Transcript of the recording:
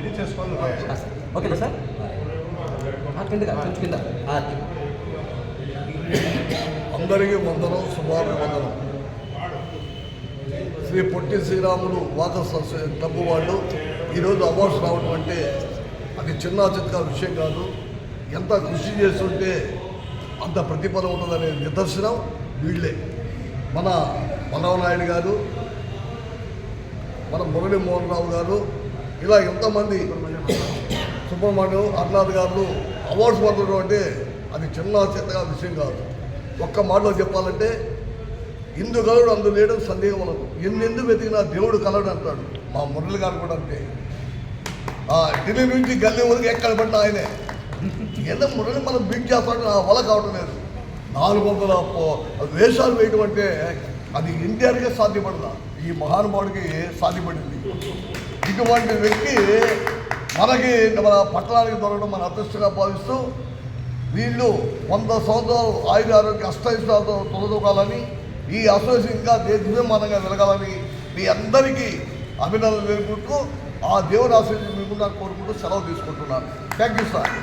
ఇది చేసుకోవాలి. ఓకేనా సార్? కింద అందరికీ వందనం, శుభాభివందనం. శ్రీ పొట్టి శ్రీరాములు వాకర్స్ క్లబ్ వాళ్ళు ఈరోజు అవార్డ్స్ రావడం అంటే అది చిన్న చిత్కా విషయం కాదు. ఎంత కృషి చేస్తుంటే అంత ప్రతిఫలం ఉంటుందనే నిదర్శనం వీళ్ళే. మన మనవనాయుడు గారు, మన మురళీ మోహన్ రావు గారు, ఇలా ఎంతమంది సుబ్రహ్మణ్యం అర్నాథ్ గారు అవార్డ్స్ పొందడం అంటే అది చిన్న చిత్తగా విషయం కాదు. ఒక్క మాటలో చెప్పాలంటే ఇందు కలడు అందు లేడు సందేహం మనకు. ఎన్నెందుకు వెతికినా దేవుడు కలడు అంటాడు. మా మురళి గారు కూడా అంతే. ఢిల్లీ నుంచి గల్లీ వరకు ఎక్కడ పడినా ఆయనే. ఏదో మురళి మనం బీట్ చేస్తాడు, నా వల్ల కావటం లేదు. 400 వేషాలు వేయడం అంటే అది ఎన్టీఆర్కే సాధ్యపడదా, ఈ మహానుభావుడికి సాధ్యపడింది. ఇటువంటి వ్యక్తి మనకి మన పట్టణానికి దొరకడం మన అదృష్టంగా భావిస్తూ వీళ్ళు 100 సంవత్సరాలు ఆయుధ ఆరోగ్య అష్టైష్టాలతో తొలదొకాలని, ఈ అసోసియేషన్ ఇంకా దేశమానంగా వెలగాలని మీ అందరికీ అభినందనలు తెలుపుకుంటూ ఆ దేవుని ఆశీర్వాదం మీకు కోరుకుంటూ సెలవు తీసుకుంటున్నాను. Thank you sir.